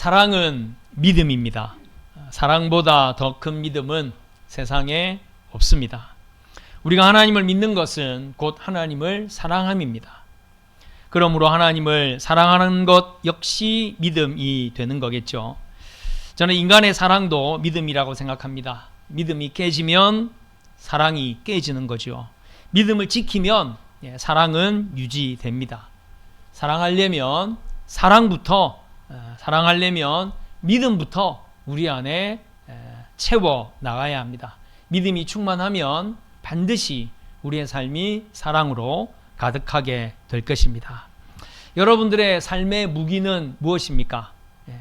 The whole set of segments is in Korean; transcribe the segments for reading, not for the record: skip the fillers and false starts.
사랑은 믿음입니다. 사랑보다 더 큰 믿음은 세상에 없습니다. 우리가 하나님을 믿는 것은 곧 하나님을 사랑함입니다. 그러므로 하나님을 사랑하는 것 역시 믿음이 되는 거겠죠. 저는 인간의 사랑도 믿음이라고 생각합니다. 믿음이 깨지면 사랑이 깨지는 거죠. 믿음을 지키면 사랑은 유지됩니다. 사랑하려면 사랑하려면 믿음부터 우리 안에 채워 나가야 합니다. 믿음이 충만하면 반드시 우리의 삶이 사랑으로 가득하게 될 것입니다. 여러분들의 삶의 무기는 무엇입니까?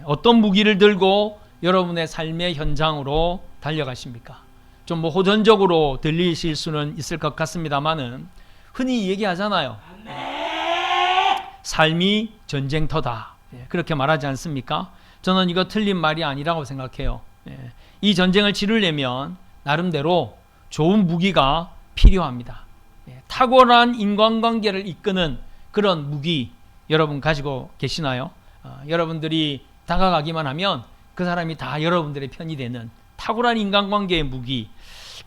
어떤 무기를 들고 여러분의 삶의 현장으로 달려가십니까? 좀 호전적으로 들리실 수는 있을 것 같습니다만은 흔히 얘기하잖아요. 삶이 전쟁터다. 그렇게 말하지 않습니까? 저는 이거 틀린 말이 아니라고 생각해요. 이 전쟁을 치르려면 나름대로 좋은 무기가 필요합니다. 탁월한 인간관계를 이끄는 그런 무기 여러분 가지고 계시나요? 여러분들이 다가가기만 하면 그 사람이 다 여러분들의 편이 되는 탁월한 인간관계의 무기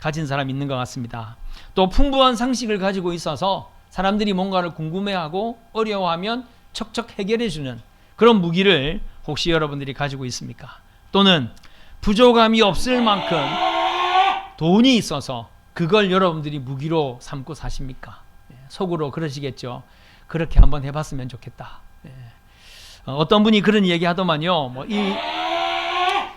가진 사람 있는 것 같습니다. 또 풍부한 상식을 가지고 있어서 사람들이 뭔가를 궁금해하고 어려워하면 척척 해결해주는 그런 무기를 혹시 여러분들이 가지고 있습니까? 또는 부족함이 없을 만큼 돈이 있어서 그걸 여러분들이 무기로 삼고 사십니까? 속으로 그러시겠죠. 그렇게 한번 해봤으면 좋겠다. 어떤 분이 그런 얘기 하더만요.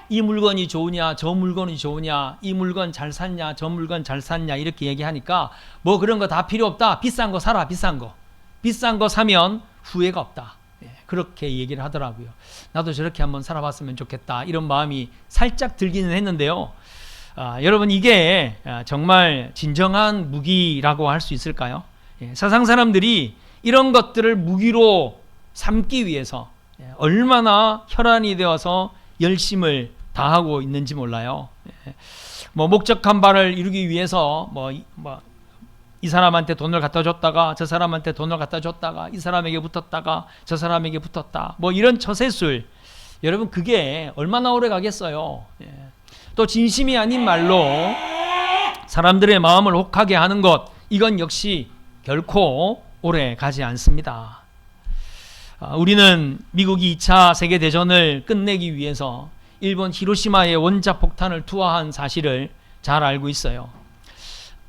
이 물건이 좋으냐, 저 물건이 좋으냐, 이 물건 잘 샀냐, 저 물건 잘 샀냐 이렇게 얘기하니까 뭐 그런 거 다 필요 없다. 비싼 거 사라, 비싼 거. 비싼 거 사면 후회가 없다. 그렇게 얘기를 하더라고요. 나도 저렇게 한번 살아봤으면 좋겠다. 이런 마음이 살짝 들기는 했는데요. 여러분 이게 정말 진정한 무기라고 할 수 있을까요? 세상 사람들이 이런 것들을 무기로 삼기 위해서 얼마나 혈안이 되어서 열심을 다하고 있는지 몰라요. 목적한 바를 이루기 위해서 이 사람한테 돈을 갖다 줬다가 저 사람한테 돈을 갖다 줬다가 이 사람에게 붙었다가 저 사람에게 붙었다. 이런 처세술. 여러분 그게 얼마나 오래 가겠어요. 또 진심이 아닌 말로 사람들의 마음을 혹하게 하는 것, 이건 역시 결코 오래 가지 않습니다. 우리는 미국이 2차 세계대전을 끝내기 위해서 일본 히로시마의 원자폭탄을 투하한 사실을 잘 알고 있어요.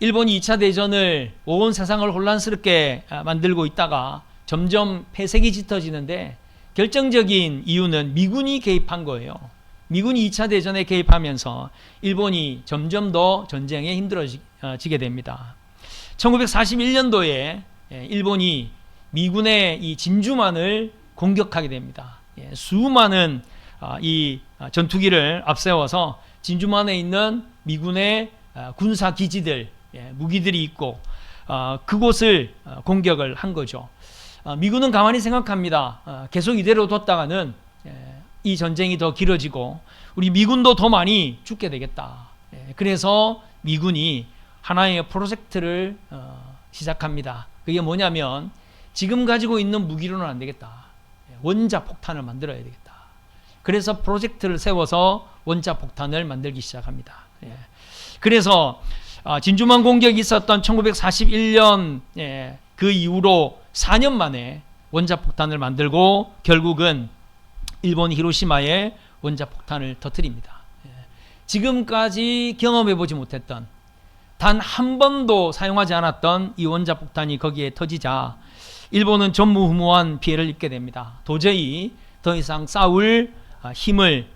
일본이 2차 대전을 온 세상을 혼란스럽게 만들고 있다가 점점 폐색이 짙어지는데 결정적인 이유는 미군이 개입한 거예요. 미군이 2차 대전에 개입하면서 일본이 점점 더 전쟁에 힘들어지게 됩니다. 1941년도에 일본이 미군의 이 진주만을 공격하게 됩니다. 수많은 이 전투기를 앞세워서 진주만에 있는 미군의 군사 기지들, 무기들이 있고 그곳을 공격을 한 거죠. 미군은 가만히 생각합니다. 계속 이대로 뒀다가는 이 전쟁이 더 길어지고 우리 미군도 더 많이 죽게 되겠다. 그래서 미군이 하나의 프로젝트를 시작합니다. 그게 뭐냐면 지금 가지고 있는 무기로는 안 되겠다. 원자폭탄을 만들어야 되겠다. 그래서 프로젝트를 세워서 원자폭탄을 만들기 시작합니다. 그래서 진주만 공격이 있었던 1941년 그 이후로 4년 만에 원자폭탄을 만들고 결국은 일본 히로시마에 원자폭탄을 터뜨립니다. 지금까지 경험해보지 못했던 단 한 번도 사용하지 않았던 이 원자폭탄이 거기에 터지자 일본은 전무후무한 피해를 입게 됩니다. 도저히 더 이상 싸울 힘을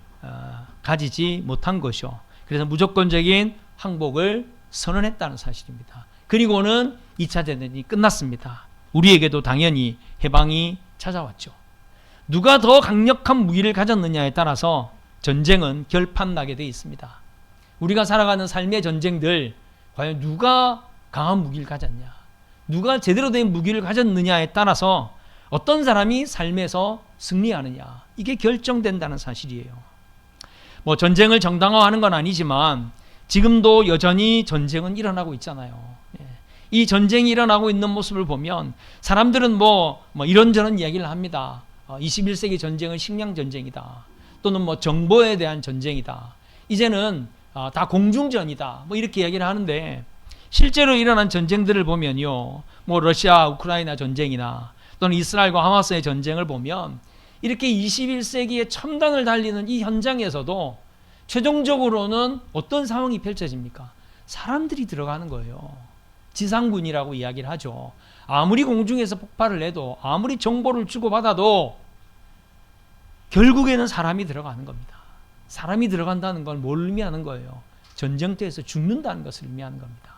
가지지 못한 것이요. 그래서 무조건적인 항복을 선언했다는 사실입니다. 그리고는 2차 대전이 끝났습니다. 우리에게도 당연히 해방이 찾아왔죠. 누가 더 강력한 무기를 가졌느냐에 따라서 전쟁은 결판나게 되어 있습니다. 우리가 살아가는 삶의 전쟁들, 과연 누가 강한 무기를 가졌냐, 누가 제대로 된 무기를 가졌느냐에 따라서 어떤 사람이 삶에서 승리하느냐, 이게 결정된다는 사실이에요. 전쟁을 정당화하는 건 아니지만 지금도 여전히 전쟁은 일어나고 있잖아요. 이 전쟁이 일어나고 있는 모습을 보면 사람들은 이런저런 이야기를 합니다. 21세기 전쟁은 식량 전쟁이다. 또는 뭐 정보에 대한 전쟁이다. 이제는 다 공중전이다. 뭐 이렇게 얘기를 하는데 실제로 일어난 전쟁들을 보면요. 뭐 러시아 우크라이나 전쟁이나 또는 이스라엘과 하마스의 전쟁을 보면 이렇게 21세기의 첨단을 달리는 이 현장에서도 최종적으로는 어떤 상황이 펼쳐집니까? 사람들이 들어가는 거예요. 지상군이라고 이야기를 하죠. 아무리 공중에서 폭발을 해도 아무리 정보를 주고받아도 결국에는 사람이 들어가는 겁니다. 사람이 들어간다는 건 뭘 의미하는 거예요? 전쟁터에서 죽는다는 것을 의미하는 겁니다.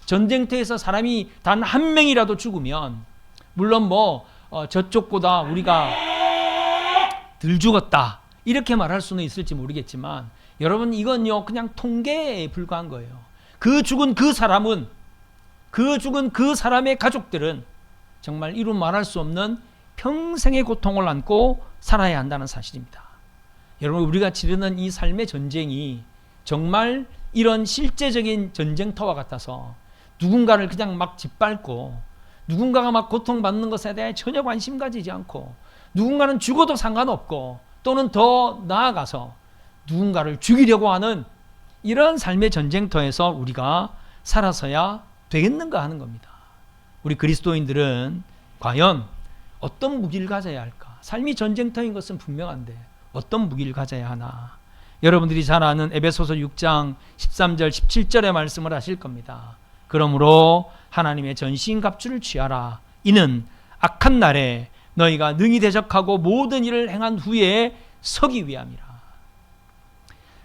전쟁터에서 사람이 단 한 명이라도 죽으면 물론 뭐 저쪽보다 우리가 덜 죽었다 이렇게 말할 수는 있을지 모르겠지만 여러분 이건요 그냥 통계에 불과한 거예요. 그 죽은 그 사람은 그 죽은 그 사람의 가족들은 정말 이루 말할 수 없는 평생의 고통을 안고 살아야 한다는 사실입니다. 여러분 우리가 치르는 이 삶의 전쟁이 정말 이런 실제적인 전쟁터와 같아서 누군가를 그냥 막 짓밟고 누군가가 막 고통받는 것에 대해 전혀 관심 가지지 않고 누군가는 죽어도 상관없고 또는 더 나아가서 누군가를 죽이려고 하는 이런 삶의 전쟁터에서 우리가 살아서야 되겠는가 하는 겁니다. 우리 그리스도인들은 과연 어떤 무기를 가져야 할까? 삶이 전쟁터인 것은 분명한데 어떤 무기를 가져야 하나? 여러분들이 잘 아는 에베소서 6장 13절 17절의 말씀을 하실 겁니다. 그러므로 하나님의 전신갑주를 취하라. 이는 악한 날에 너희가 능히 대적하고 모든 일을 행한 후에 서기 위함이라.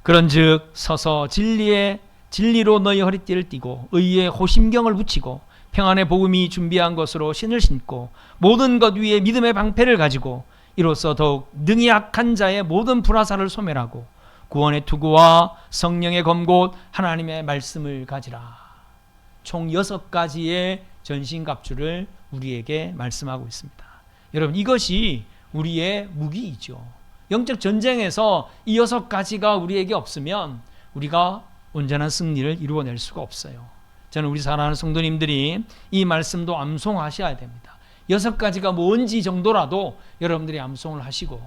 그런즉 서서 진리로 너희 허리띠를 띠고 의의 호심경을 붙이고 평안의 복음이 준비한 것으로 신을 신고 모든 것 위에 믿음의 방패를 가지고 이로써 더욱 능히 악한 자의 모든 불화살을 소멸하고 구원의 투구와 성령의 검곧 하나님의 말씀을 가지라. 총 6가지의 전신갑주를 우리에게 말씀하고 있습니다. 여러분 이것이 우리의 무기이죠. 영적 전쟁에서 이 6가지가 우리에게 없으면 우리가 온전한 승리를 이루어낼 수가 없어요. 저는 우리 사랑하는 성도님들이 이 말씀도 암송하셔야 됩니다. 6가지가 뭔지 정도라도 여러분들이 암송을 하시고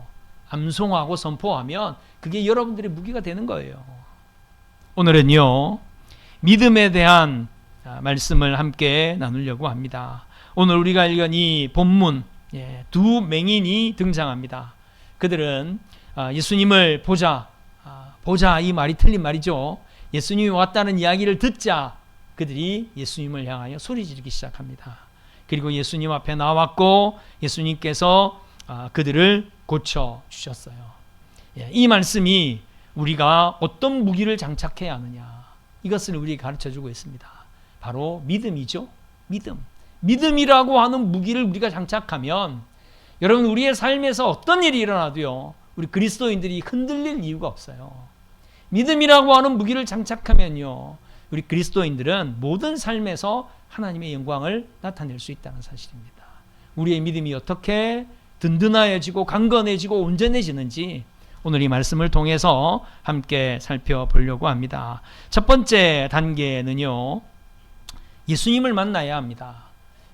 암송하고 선포하면 그게 여러분들의 무기가 되는 거예요. 오늘은요 믿음에 대한 말씀을 함께 나누려고 합니다. 오늘 우리가 읽은 이 본문 두 맹인이 등장합니다. 그들은 예수님을 보자 이 말이 틀린 말이죠. 예수님이 왔다는 이야기를 듣자 그들이 예수님을 향하여 소리 지르기 시작합니다. 그리고 예수님 앞에 나왔고 예수님께서 그들을 고쳐주셨어요. 이 말씀이 우리가 어떤 무기를 장착해야 하느냐 이것을 우리에게 가르쳐주고 있습니다. 바로 믿음이죠. 믿음이라고 하는 무기를 우리가 장착하면 여러분 우리의 삶에서 어떤 일이 일어나도요 우리 그리스도인들이 흔들릴 이유가 없어요. 믿음이라고 하는 무기를 장착하면요 우리 그리스도인들은 모든 삶에서 하나님의 영광을 나타낼 수 있다는 사실입니다. 우리의 믿음이 어떻게 든든해지고 강건해지고 온전해지는지 오늘 이 말씀을 통해서 함께 살펴보려고 합니다. 첫 번째 단계는요 예수님을 만나야 합니다.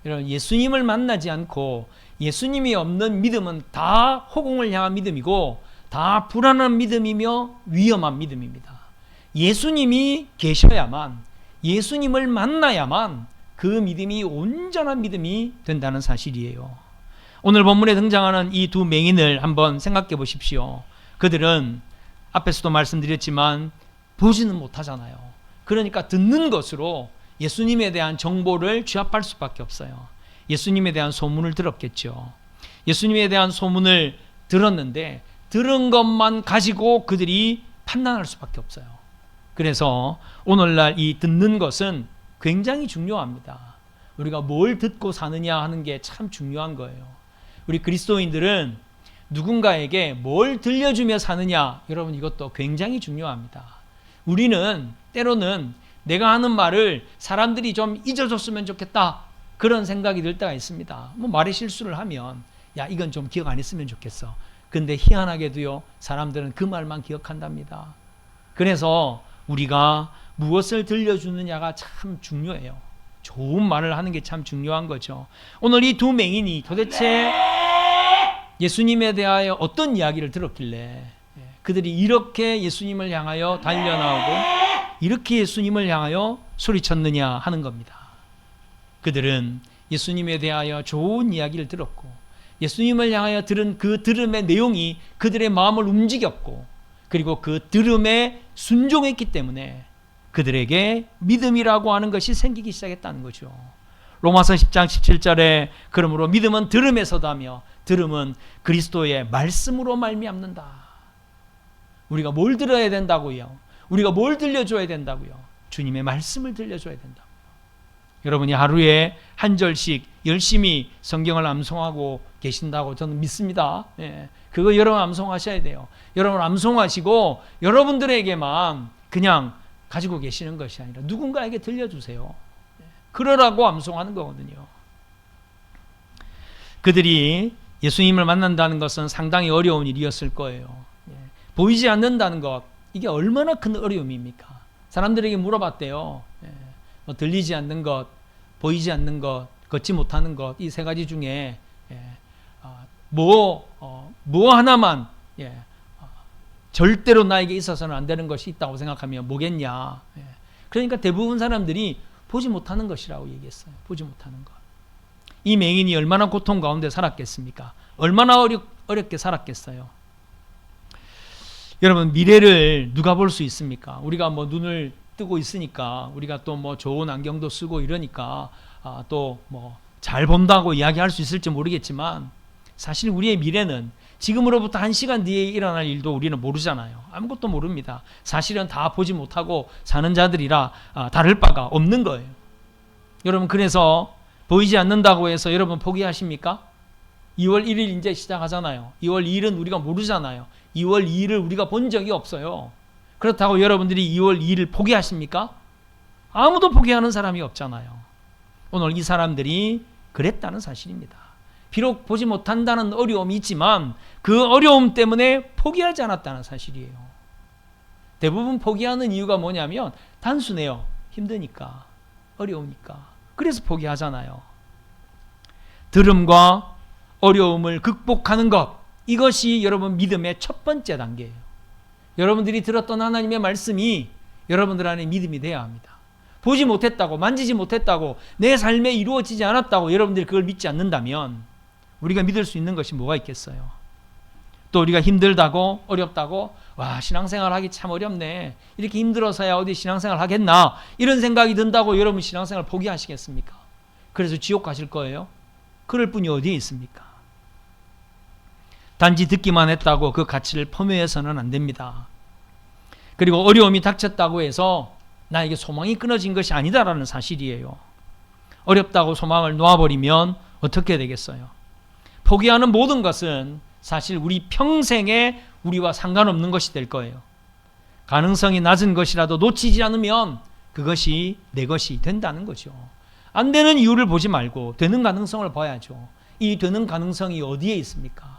여러분 예수님을 만나지 않고 예수님이 없는 믿음은 다 허공을 향한 믿음이고 다 불안한 믿음이며 위험한 믿음입니다. 예수님이 계셔야만 예수님을 만나야만 그 믿음이 온전한 믿음이 된다는 사실이에요. 오늘 본문에 등장하는 이 두 맹인을 한번 생각해 보십시오. 그들은 앞에서도 말씀드렸지만 보지는 못하잖아요. 그러니까 듣는 것으로 예수님에 대한 정보를 취합할 수밖에 없어요. 예수님에 대한 소문을 들었겠죠. 예수님에 대한 소문을 들었는데 들은 것만 가지고 그들이 판단할 수밖에 없어요. 그래서 오늘날 이 듣는 것은 굉장히 중요합니다. 우리가 뭘 듣고 사느냐 하는 게 참 중요한 거예요. 우리 그리스도인들은 누군가에게 뭘 들려주며 사느냐 여러분 이것도 굉장히 중요합니다. 우리는 때로는 내가 하는 말을 사람들이 좀 잊어줬으면 좋겠다 그런 생각이 들 때가 있습니다. 뭐 말에 실수를 하면 야 이건 좀 기억 안 했으면 좋겠어. 근데 희한하게도요 사람들은 그 말만 기억한답니다. 그래서 우리가 무엇을 들려주느냐가 참 중요해요. 좋은 말을 하는 게 참 중요한 거죠. 오늘 이 두 맹인이 도대체 예수님에 대하여 어떤 이야기를 들었길래 그들이 이렇게 예수님을 향하여 달려나오고 이렇게 예수님을 향하여 소리쳤느냐 하는 겁니다. 그들은 예수님에 대하여 좋은 이야기를 들었고 예수님을 향하여 들은 그 들음의 내용이 그들의 마음을 움직였고 그리고 그 들음에 순종했기 때문에 그들에게 믿음이라고 하는 것이 생기기 시작했다는 거죠. 로마서 10장 17절에 그러므로 믿음은 들음에서다며 들음은 그리스도의 말씀으로 말미암는다. 우리가 뭘 들어야 된다고요? 우리가 뭘 들려줘야 된다고요? 주님의 말씀을 들려줘야 된다고요. 여러분이 하루에 한 절씩 열심히 성경을 암송하고 계신다고 저는 믿습니다. 예, 그거 여러분 암송하셔야 돼요. 여러분 암송하시고 여러분들에게만 그냥 가지고 계시는 것이 아니라 누군가에게 들려주세요. 그러라고 암송하는 거거든요. 그들이 예수님을 만난다는 것은 상당히 어려운 일이었을 거예요. 보이지 않는다는 것, 이게 얼마나 큰 어려움입니까? 사람들에게 물어봤대요. 뭐 들리지 않는 것, 보이지 않는 것, 걷지 못하는 것, 이 세 가지 중에 뭐 하나만 절대로 나에게 있어서는 안 되는 것이 있다고 생각하면 뭐겠냐. 그러니까 대부분 사람들이 보지 못하는 것이라고 얘기했어요. 보지 못하는 것. 이 맹인이 얼마나 고통 가운데 살았겠습니까? 얼마나 어렵게 살았겠어요. 여러분, 미래를 누가 볼 수 있습니까? 우리가 뭐 눈을 뜨고 있으니까, 우리가 또 뭐 좋은 안경도 쓰고 이러니까 또 뭐 잘 본다고 이야기할 수 있을지 모르겠지만 사실 우리의 미래는 지금으로부터 1시간 뒤에 일어날 일도 우리는 모르잖아요. 아무것도 모릅니다. 사실은 다 보지 못하고 사는 자들이라 다를 바가 없는 거예요. 여러분, 그래서 보이지 않는다고 해서 여러분 포기하십니까? 2월 1일 이제 시작하잖아요. 2월 2일은 우리가 모르잖아요. 2월 2일을 우리가 본 적이 없어요. 그렇다고 여러분들이 2월 2일을 포기하십니까? 아무도 포기하는 사람이 없잖아요. 오늘 이 사람들이 그랬다는 사실입니다. 비록 보지 못한다는 어려움이 있지만 그 어려움 때문에 포기하지 않았다는 사실이에요. 대부분 포기하는 이유가 뭐냐면 단순해요. 힘드니까, 어려우니까. 그래서 포기하잖아요. 들음과 어려움을 극복하는 것, 이것이 여러분 믿음의 첫 번째 단계예요. 여러분들이 들었던 하나님의 말씀이 여러분들 안에 믿음이 돼야 합니다. 보지 못했다고, 만지지 못했다고, 내 삶에 이루어지지 않았다고 여러분들이 그걸 믿지 않는다면 우리가 믿을 수 있는 것이 뭐가 있겠어요? 또 우리가 힘들다고, 어렵다고, 와, 신앙생활 하기 참 어렵네, 이렇게 힘들어서야 어디 신앙생활 하겠나, 이런 생각이 든다고 여러분 신앙생활 포기하시겠습니까? 그래서 지옥 가실 거예요? 그럴 분이 어디에 있습니까? 단지 듣기만 했다고 그 가치를 폄훼해서는 안 됩니다. 그리고 어려움이 닥쳤다고 해서 나에게 소망이 끊어진 것이 아니다라는 사실이에요. 어렵다고 소망을 놓아버리면 어떻게 되겠어요? 포기하는 모든 것은 사실 우리 평생에 우리와 상관없는 것이 될 거예요. 가능성이 낮은 것이라도 놓치지 않으면 그것이 내 것이 된다는 거죠. 안 되는 이유를 보지 말고 되는 가능성을 봐야죠. 이 되는 가능성이 어디에 있습니까?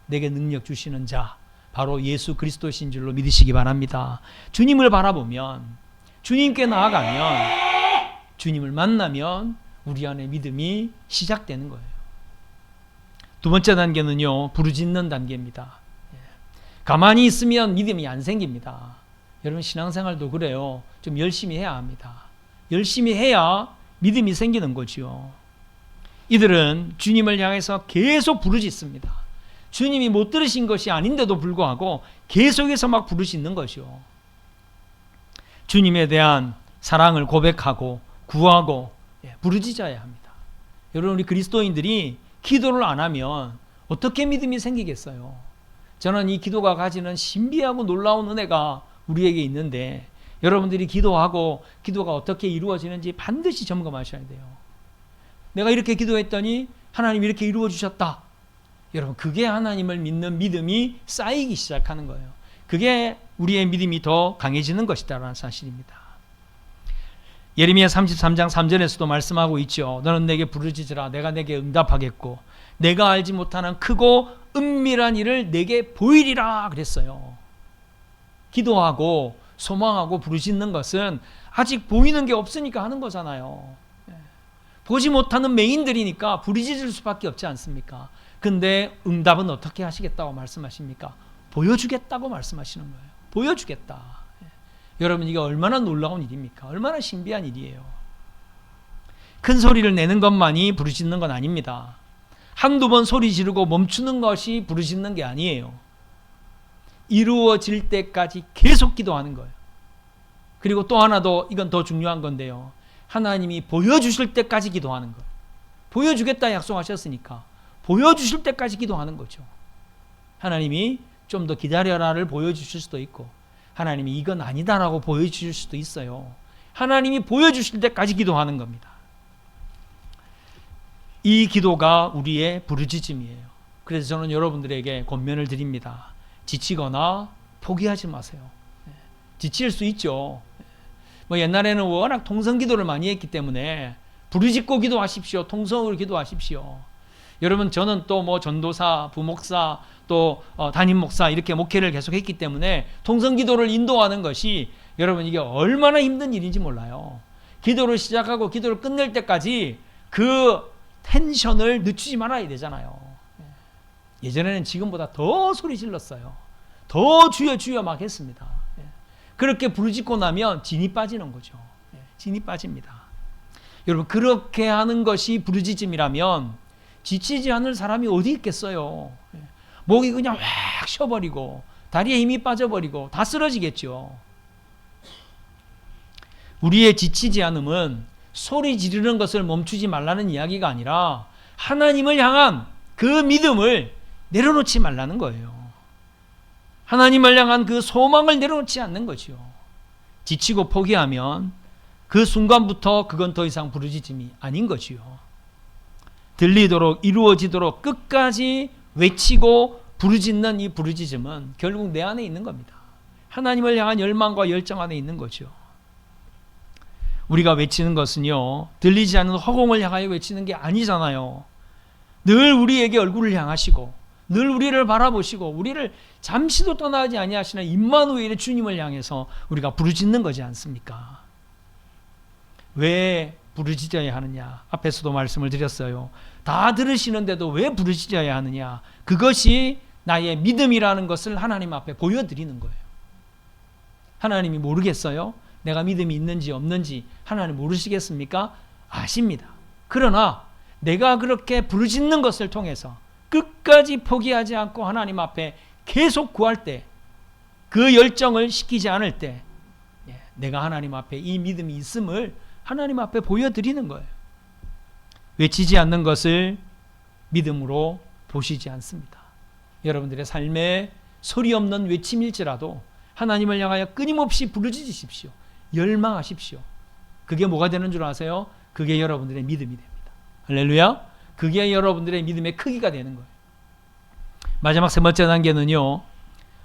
내게 능력 주시는 자, 바로 예수 그리스도신 줄로 믿으시기 바랍니다. 주님을 바라보면, 주님께 나아가면, 주님을 만나면 우리 안에 믿음이 시작되는 거예요. 두 번째 단계는요, 부르짖는 단계입니다. 가만히 있으면 믿음이 안 생깁니다. 여러분, 신앙생활도 그래요. 좀 열심히 해야 합니다. 열심히 해야 믿음이 생기는 거죠. 이들은 주님을 향해서 계속 부르짖습니다. 주님이 못 들으신 것이 아닌데도 불구하고 계속해서 막 부르짖는 것이요. 주님에 대한 사랑을 고백하고 구하고 부르짖어야 합니다. 여러분, 우리 그리스도인들이 기도를 안 하면 어떻게 믿음이 생기겠어요? 저는 이 기도가 가지는 신비하고 놀라운 은혜가 우리에게 있는데 여러분들이 기도하고 기도가 어떻게 이루어지는지 반드시 점검하셔야 돼요. 내가 이렇게 기도했더니 하나님이 이렇게 이루어 주셨다. 여러분, 그게 하나님을 믿는 믿음이 쌓이기 시작하는 거예요. 그게 우리의 믿음이 더 강해지는 것이다라는 사실입니다. 예레미야 33장 3절에서도 말씀하고 있죠. 너는 내게 부르짖으라. 내가 내게 응답하겠고 내가 알지 못하는 크고 은밀한 일을 내게 보이리라 그랬어요. 기도하고 소망하고 부르짖는 것은 아직 보이는 게 없으니까 하는 거잖아요. 보지 못하는 맹인들이니까 부르짖을 수밖에 없지 않습니까? 근데 응답은 어떻게 하시겠다고 말씀하십니까? 보여주겠다고 말씀하시는 거예요. 보여주겠다. 여러분, 이게 얼마나 놀라운 일입니까? 얼마나 신비한 일이에요. 큰 소리를 내는 것만이 부르짖는 건 아닙니다. 한두 번 소리 지르고 멈추는 것이 부르짖는 게 아니에요. 이루어질 때까지 계속 기도하는 거예요. 그리고 또 하나 더, 이건 더 중요한 건데요. 하나님이 보여주실 때까지 기도하는 거예요. 보여주겠다 약속하셨으니까 보여주실 때까지 기도하는 거죠. 하나님이 좀 더 기다려라를 보여주실 수도 있고, 하나님이 이건 아니다라고 보여주실 수도 있어요. 하나님이 보여주실 때까지 기도하는 겁니다. 이 기도가 우리의 부르짖음이에요. 그래서 저는 여러분들에게 권면을 드립니다. 지치거나 포기하지 마세요. 지칠 수 있죠. 뭐 옛날에는 워낙 통성 기도를 많이 했기 때문에 부르짖고 기도하십시오. 통성으로 기도하십시오. 여러분, 저는 또 뭐 전도사, 부목사, 또 담임 목사 이렇게 목회를 계속했기 때문에 통성 기도를 인도하는 것이 여러분 이게 얼마나 힘든 일인지 몰라요. 기도를 시작하고 기도를 끝낼 때까지 그 텐션을 늦추지 말아야 되잖아요. 예전에는 지금보다 더 소리 질렀어요. 더 주여 주여 막 했습니다. 그렇게 부르짖고 나면 진이 빠지는 거죠. 진이 빠집니다. 여러분, 그렇게 하는 것이 부르짖음이라면 지치지 않을 사람이 어디 있겠어요. 목이 그냥 확 쉬어버리고 다리에 힘이 빠져버리고 다 쓰러지겠죠. 우리의 지치지 않음은 소리 지르는 것을 멈추지 말라는 이야기가 아니라 하나님을 향한 그 믿음을 내려놓지 말라는 거예요. 하나님을 향한 그 소망을 내려놓지 않는 거죠. 지치고 포기하면 그 순간부터 그건 더 이상 부르짖음이 아닌 거지요. 들리도록 이루어지도록 끝까지 외치고 부르짖는 이 부르짖음은 결국 내 안에 있는 겁니다. 하나님을 향한 열망과 열정 안에 있는 거죠. 우리가 외치는 것은요, 들리지 않는 허공을 향하여 외치는 게 아니잖아요. 늘 우리에게 얼굴을 향하시고 늘 우리를 바라보시고 우리를 잠시도 떠나지 아니하시는 임마누엘의 주님을 향해서 우리가 부르짖는 거지 않습니까? 왜 부르짖어야 하느냐? 앞에서도 말씀을 드렸어요. 다 들으시는데도 왜 부르짖어야 하느냐? 그것이 나의 믿음이라는 것을 하나님 앞에 보여드리는 거예요. 하나님이 모르겠어요? 내가 믿음이 있는지 없는지 하나님 모르시겠습니까? 아십니다. 그러나 내가 그렇게 부르짖는 것을 통해서 끝까지 포기하지 않고 하나님 앞에 계속 구할 때, 그 열정을 식히지 않을 때 내가 하나님 앞에 이 믿음이 있음을 하나님 앞에 보여드리는 거예요. 외치지 않는 것을 믿음으로 보시지 않습니다. 여러분들의 삶에 소리 없는 외침일지라도 하나님을 향하여 끊임없이 부르짖으십시오. 열망하십시오. 그게 뭐가 되는 줄 아세요? 그게 여러분들의 믿음이 됩니다. 할렐루야. 그게 여러분들의 믿음의 크기가 되는 거예요. 마지막 세 번째 단계는요,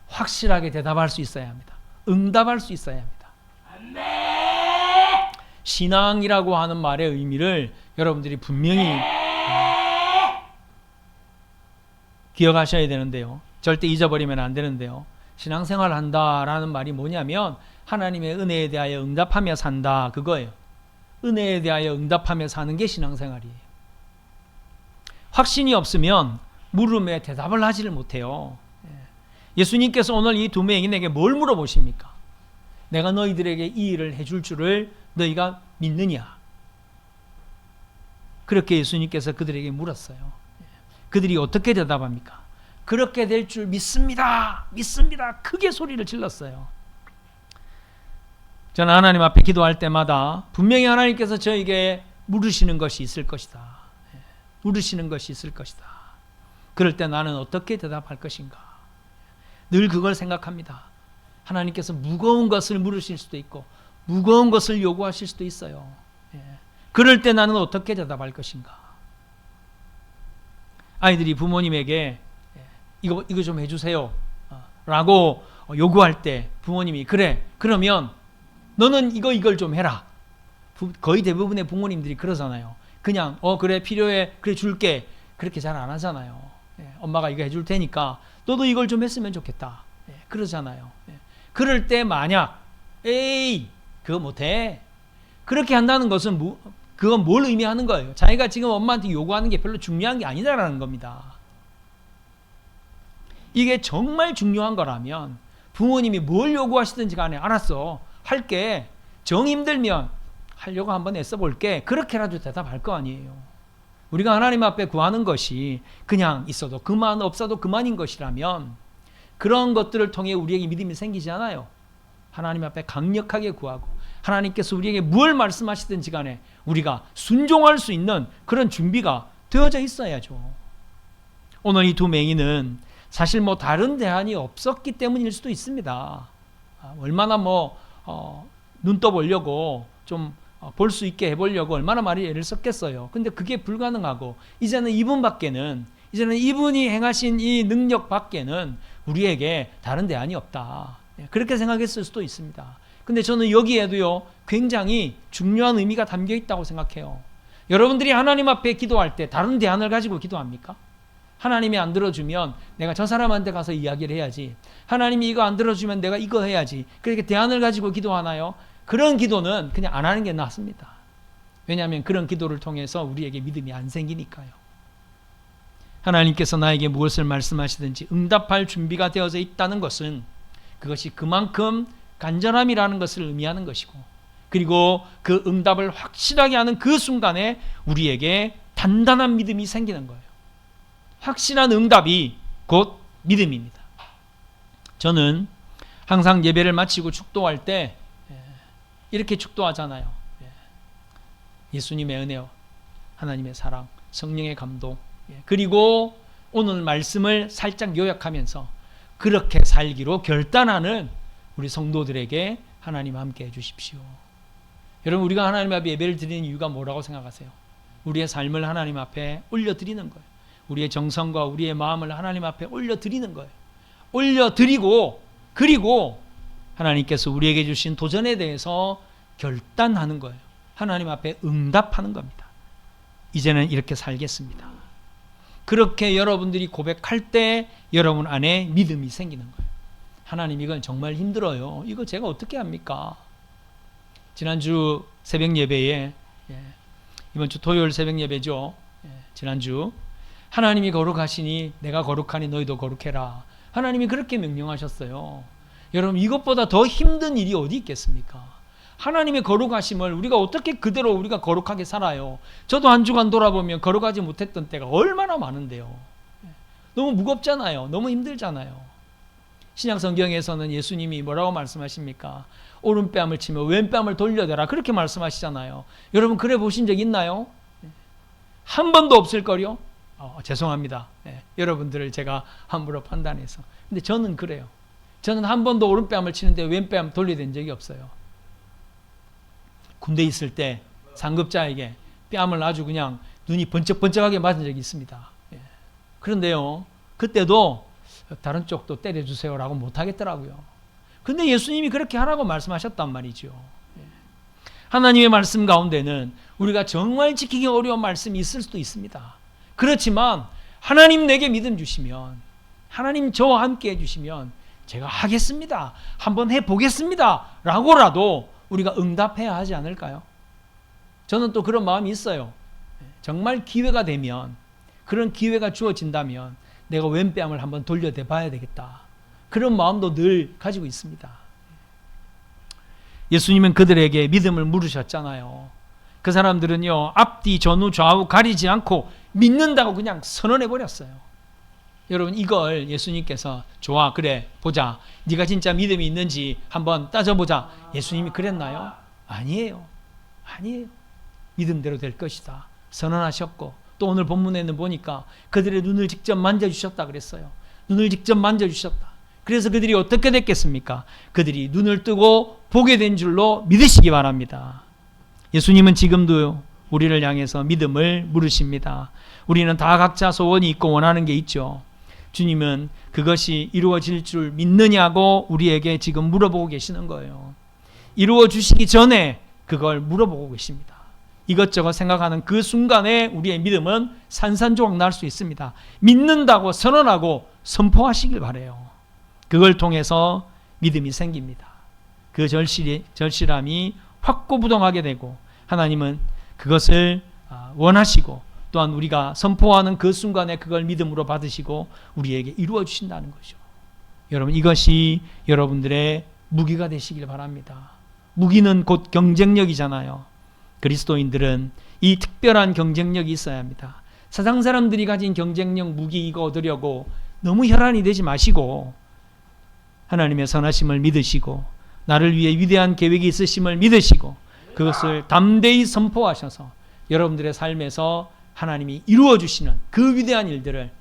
확실하게 대답할 수 있어야 합니다. 응답할 수 있어야 합니다. 신앙이라고 하는 말의 의미를 여러분들이 분명히 기억하셔야 되는데요. 절대 잊어버리면 안 되는데요. 신앙생활 한다라는 말이 뭐냐면 하나님의 은혜에 대하여 응답하며 산다, 그거예요. 은혜에 대하여 응답하며 사는 게 신앙생활이에요. 확신이 없으면 물음에 대답을 하지를 못해요. 예수님께서 오늘 이 두 맹인에게 뭘 물어보십니까? 내가 너희들에게 이 일을 해줄 줄을 너희가 믿느냐? 그렇게 예수님께서 그들에게 물었어요. 그들이 어떻게 대답합니까? 그렇게 될 줄 믿습니다. 믿습니다. 크게 소리를 질렀어요. 저는 하나님 앞에 기도할 때마다 분명히 하나님께서 저에게 물으시는 것이 있을 것이다. 물으시는 것이 있을 것이다. 그럴 때 나는 어떻게 대답할 것인가? 늘 그걸 생각합니다. 하나님께서 무거운 것을 물으실 수도 있고 무거운 것을 요구하실 수도 있어요. 그럴 때 나는 어떻게 대답할 것인가? 아이들이 부모님에게 이거 좀 해주세요 라고 요구할 때 부모님이 그래, 그러면 너는 이걸 좀 해라. 거의 대부분의 부모님들이 그러잖아요. 그냥 그래, 필요해, 그래 줄게, 그렇게 잘 안 하잖아요. 엄마가 이거 해줄 테니까 너도 이걸 좀 했으면 좋겠다, 그러잖아요. 그럴 때 만약 에이 그거 못해, 그렇게 한다는 것은 그건 뭘 의미하는 거예요? 자기가 지금 엄마한테 요구하는 게 별로 중요한 게 아니다라는 겁니다. 이게 정말 중요한 거라면 부모님이 뭘 요구하시든지 간에 알았어, 할게, 정 힘들면 하려고 한번 애써 볼게, 그렇게라도 대답할 거 아니에요. 우리가 하나님 앞에 구하는 것이 그냥 있어도 그만, 없어도 그만인 것이라면 그런 것들을 통해 우리에게 믿음이 생기지 않아요. 하나님 앞에 강력하게 구하고 하나님께서 우리에게 뭘 말씀하시든지 간에 우리가 순종할 수 있는 그런 준비가 되어져 있어야죠. 오늘 이 두 맹인은 사실 다른 대안이 없었기 때문일 수도 있습니다. 얼마나 눈 떠보려고 좀 볼 수 있게 해보려고 얼마나 많이 애를 썼겠어요. 근데 그게 불가능하고 이제는 이분이 행하신 이 능력 밖에는 우리에게 다른 대안이 없다. 그렇게 생각했을 수도 있습니다. 근데 저는 여기에도요, 굉장히 중요한 의미가 담겨 있다고 생각해요. 여러분들이 하나님 앞에 기도할 때 다른 대안을 가지고 기도합니까? 하나님이 안 들어주면 내가 저 사람한테 가서 이야기를 해야지. 하나님이 이거 안 들어주면 내가 이거 해야지. 그렇게 대안을 가지고 기도하나요? 그런 기도는 그냥 안 하는 게 낫습니다. 왜냐하면 그런 기도를 통해서 우리에게 믿음이 안 생기니까요. 하나님께서 나에게 무엇을 말씀하시든지 응답할 준비가 되어져 있다는 것은 그것이 그만큼 간절함이라는 것을 의미하는 것이고, 그리고 그 응답을 확실하게 하는 그 순간에 우리에게 단단한 믿음이 생기는 거예요. 확실한 응답이 곧 믿음입니다. 저는 항상 예배를 마치고 축도할 때 이렇게 축도하잖아요. 예수님의 은혜, 하나님의 사랑, 성령의 감동, 그리고 오늘 말씀을 살짝 요약하면서 그렇게 살기로 결단하는 우리 성도들에게 하나님 함께 해주십시오. 여러분, 우리가 하나님 앞에 예배를 드리는 이유가 뭐라고 생각하세요? 우리의 삶을 하나님 앞에 올려드리는 거예요. 우리의 정성과 우리의 마음을 하나님 앞에 올려드리는 거예요. 올려드리고, 그리고 하나님께서 우리에게 주신 도전에 대해서 결단하는 거예요. 하나님 앞에 응답하는 겁니다. 이제는 이렇게 살겠습니다. 그렇게 여러분들이 고백할 때 여러분 안에 믿음이 생기는 거예요. 하나님, 이건 정말 힘들어요. 이거 제가 어떻게 합니까? 지난주 새벽 예배에, 이번 주 토요일 새벽 예배죠. 지난주 하나님이 거룩하시니 내가 거룩하니 너희도 거룩해라. 하나님이 그렇게 명령하셨어요. 여러분, 이것보다 더 힘든 일이 어디 있겠습니까? 하나님의 거룩하심을 우리가 어떻게 그대로 우리가 거룩하게 살아요? 저도 한 주간 돌아보면 거룩하지 못했던 때가 얼마나 많은데요. 너무 무겁잖아요. 너무 힘들잖아요. 신약 성경에서는 예수님이 뭐라고 말씀하십니까? 오른뺨을 치며 왼뺨을 돌려대라, 그렇게 말씀하시잖아요. 여러분, 그래 보신 적 있나요? 한 번도 없을 거요? 죄송합니다. 여러분들을 제가 함부로 판단해서. 근데 저는 그래요. 저는 한 번도 오른뺨을 치는데 왼뺨 돌려댄 적이 없어요. 군대 있을 때 상급자에게 뺨을 아주 그냥 눈이 번쩍번쩍하게 맞은 적이 있습니다. 그런데요, 그때도 다른 쪽도 때려주세요라고 못하겠더라고요. 근데 예수님이 그렇게 하라고 말씀하셨단 말이죠. 하나님의 말씀 가운데는 우리가 정말 지키기 어려운 말씀이 있을 수도 있습니다. 그렇지만 하나님 내게 믿음 주시면, 하나님 저와 함께 해주시면 제가 하겠습니다, 한번 해보겠습니다 라고라도 우리가 응답해야 하지 않을까요? 저는 또 그런 마음이 있어요. 정말 기회가 되면, 그런 기회가 주어진다면 내가 왼뺨을 한번 돌려대 봐야 되겠다, 그런 마음도 늘 가지고 있습니다. 예수님은 그들에게 믿음을 물으셨잖아요. 그 사람들은요, 앞뒤 전후 좌우 가리지 않고 믿는다고 그냥 선언해버렸어요. 여러분, 이걸 예수님께서 좋아, 그래, 보자, 네가 진짜 믿음이 있는지 한번 따져보자, 예수님이 그랬나요? 아니에요. 믿음대로 될 것이다 선언하셨고, 또 오늘 본문에는 보니까 그들의 눈을 직접 만져주셨다 그랬어요. 눈을 직접 만져주셨다. 그래서 그들이 어떻게 됐겠습니까? 그들이 눈을 뜨고 보게 된 줄로 믿으시기 바랍니다. 예수님은 지금도 우리를 향해서 믿음을 물으십니다. 우리는 다 각자 소원이 있고 원하는 게 있죠. 주님은 그것이 이루어질 줄 믿느냐고 우리에게 지금 물어보고 계시는 거예요. 이루어 주시기 전에 그걸 물어보고 계십니다. 이것저것 생각하는 그 순간에 우리의 믿음은 산산조각 날 수 있습니다. 믿는다고 선언하고 선포하시길 바라요. 그걸 통해서 믿음이 생깁니다. 그 절실함이 확고부동하게 되고, 하나님은 그것을 원하시고 또한 우리가 선포하는 그 순간에 그걸 믿음으로 받으시고 우리에게 이루어 주신다는 거죠. 여러분, 이것이 여러분들의 무기가 되시길 바랍니다. 무기는 곧 경쟁력이잖아요. 그리스도인들은 이 특별한 경쟁력이 있어야 합니다. 세상 사람들이 가진 경쟁력, 무기 이거 얻으려고 너무 혈안이 되지 마시고 하나님의 선하심을 믿으시고 나를 위해 위대한 계획이 있으심을 믿으시고 그것을 담대히 선포하셔서 여러분들의 삶에서 하나님이 이루어 주시는 그 위대한 일들을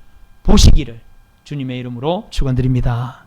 보시기를 주님의 이름으로 축원드립니다.